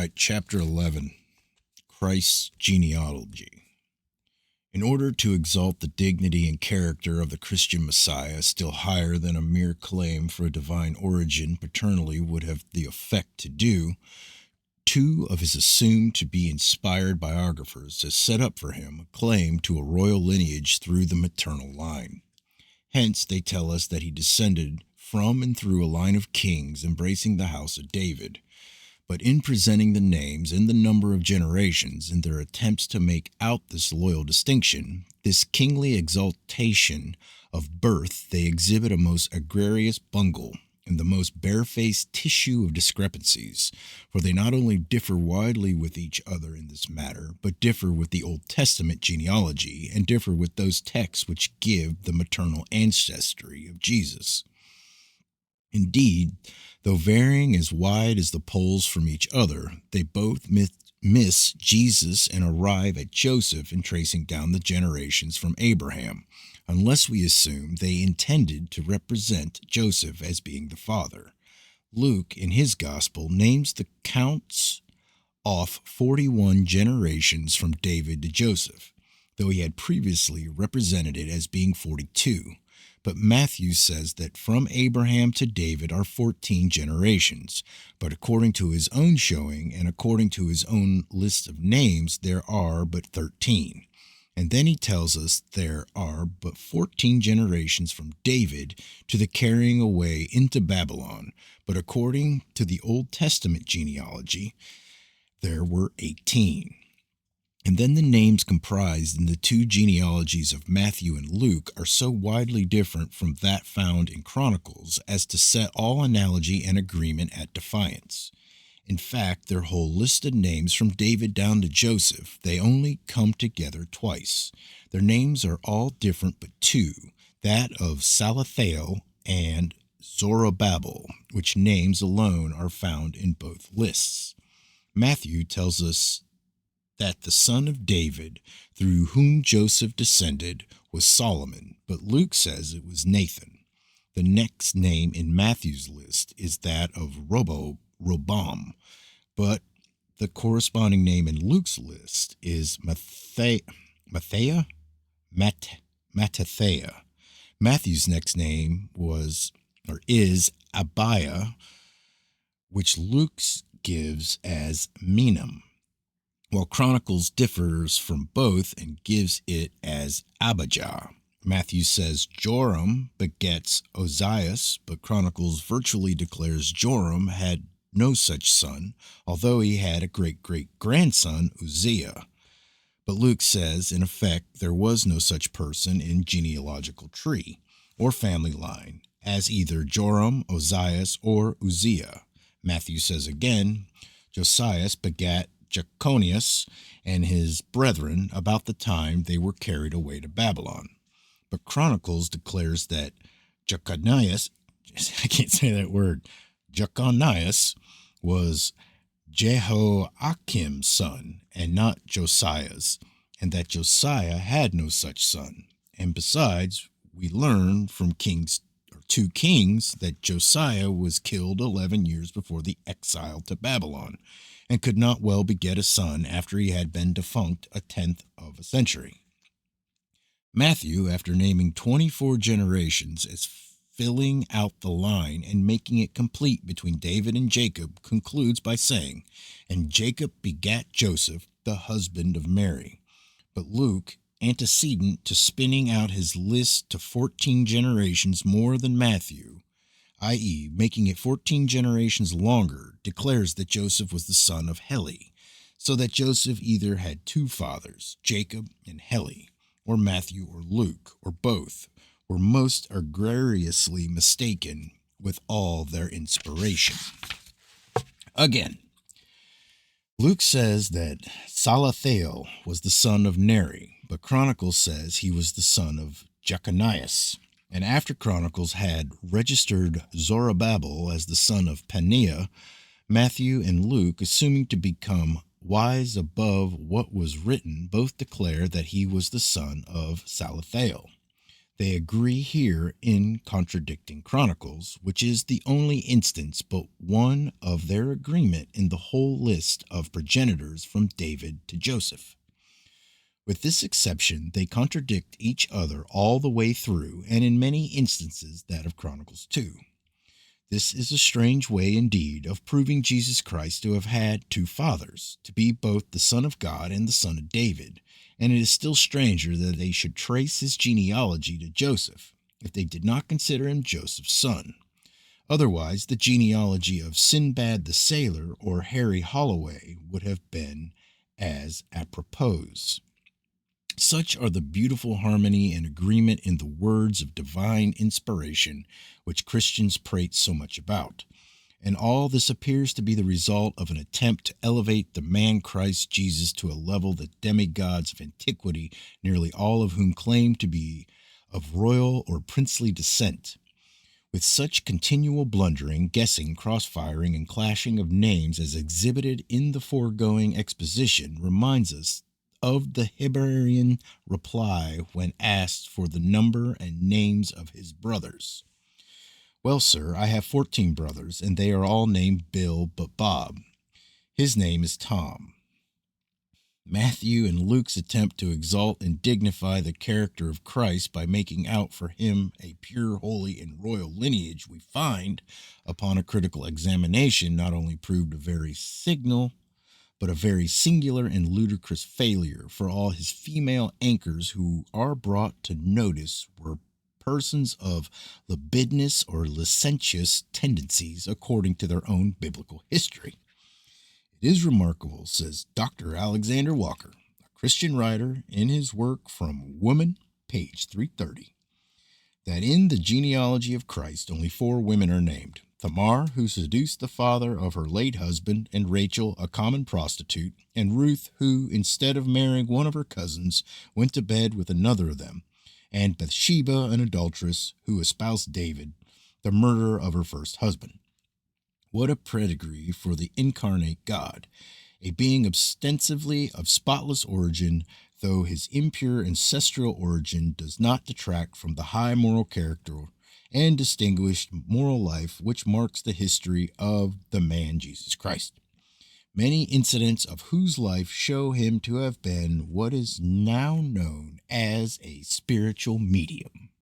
right, chapter 11, Christ's genealogy. In order to exalt the dignity and character of the Christian Messiah still higher than a mere claim for a divine origin paternally would have the effect to do, two of his assumed to be inspired biographers has set up for him a claim to a royal lineage through the maternal line. Hence, they tell us that he descended from and through a line of kings embracing the house of David. But in presenting the names and the number of generations in their attempts to make out this loyal distinction, this kingly exaltation of birth, they exhibit a most egregious bungle and the most barefaced tissue of discrepancies, for they not only differ widely with each other in this matter, but differ with the Old Testament genealogy and differ with those texts which give the maternal ancestry of Jesus. Indeed, though varying as wide as the poles from each other, they both miss Jesus and arrive at Joseph in tracing down the generations from Abraham, unless we assume they intended to represent Joseph as being the father. Luke, in his gospel, names the counts off 41 generations from David to Joseph, though he had previously represented it as being 42. But Matthew says that from Abraham to David are 14 generations, but according to his own showing and according to his own list of names, there are but 13. And then he tells us there are but 14 generations from David to the carrying away into Babylon, but according to the Old Testament genealogy, there were 18. And then the names comprised in the two genealogies of Matthew and Luke are so widely different from that found in Chronicles as to set all analogy and agreement at defiance. In fact, their whole listed names from David down to Joseph, they only come together twice. Their names are all different but two, that of Salathiel and Zorobabel, which names alone are found in both lists. Matthew tells us that the son of David, through whom Joseph descended, was Solomon, but Luke says it was Nathan. The next name in Matthew's list is that of Robam, but the corresponding name in Luke's list is Mattathiah. Matthew's next name is Abiah, which Luke gives as Menam, while Chronicles differs from both and gives it as Abijah. Matthew says Joram begets Ozias, but Chronicles virtually declares Joram had no such son, although he had a great-great-grandson, Uzziah. But Luke says, in effect, there was no such person in genealogical tree or family line as either Joram, Ozias, or Uzziah. Matthew says again, Josias begat Jeconias and his brethren about the time they were carried away to Babylon. But Chronicles declares that Jeconias, I can't say that word, Jeconias was Jehoiakim's son and not Josiah's, and that Josiah had no such son. And besides, we learn from 2 Kings that Josiah was killed 11 years before the exile to Babylon, and could not well beget a son after he had been defunct a tenth of a century. Matthew, after naming 24 generations as filling out the line and making it complete between David and Jacob, concludes by saying, "And Jacob begat Joseph, the husband of Mary." But Luke, antecedent to spinning out his list to 14 generations more than Matthew, i.e., making it 14 generations longer, declares that Joseph was the son of Heli, so that Joseph either had two fathers, Jacob and Heli, or Matthew or Luke, or both, were most egregiously mistaken with all their inspiration. Again, Luke says that Salathiel was the son of Neri, but Chronicles says he was the son of Jeconias. And after Chronicles had registered Zorobabel as the son of Peniah, Matthew and Luke, assuming to become wise above what was written, both declare that he was the son of Salathiel. They agree here in contradicting chronicles, which is the only instance but one of their agreement in the whole list of progenitors from David to Joseph. With this exception, they contradict each other all the way through, and in many instances that of Chronicles 2. This is a strange way indeed of proving Jesus Christ to have had two fathers, to be both the Son of God and the Son of David, and it is still stranger that they should trace his genealogy to Joseph, if they did not consider him Joseph's son. Otherwise, the genealogy of Sinbad the Sailor or Harry Holloway would have been as apropos. Such are the beautiful harmony and agreement in the words of divine inspiration which Christians prate so much about. And all this appears to be the result of an attempt to elevate the man Christ Jesus to a level that demigods of antiquity, nearly all of whom claim to be of royal or princely descent. With such continual blundering, guessing, cross-firing, and clashing of names as exhibited in the foregoing exposition reminds us of the Hebraian reply when asked for the number and names of his brothers. Well, sir, I have 14 brothers, and they are all named Bill but Bob. His name is Tom. Matthew and Luke's attempt to exalt and dignify the character of Christ by making out for him a pure, holy, and royal lineage, we find, upon a critical examination, not only proved a very signal, but a very singular and ludicrous failure, for all his female anchors who are brought to notice were persons of libidinous or licentious tendencies according to their own biblical history. It is remarkable, says Dr. Alexander Walker, a Christian writer, in his work From Woman, page 330, that in the genealogy of Christ only 4 women are named: Tamar, who seduced the father of her late husband, and Rachel, a common prostitute, and Ruth, who, instead of marrying one of her cousins, went to bed with another of them, and Bathsheba, an adulteress, who espoused David, the murderer of her first husband. What a pedigree for the incarnate God, a being ostensibly of spotless origin, though his impure ancestral origin does not detract from the high moral character and distinguished moral life which marks the history of the man Jesus Christ, many incidents of whose life show him to have been what is now known as a spiritual medium.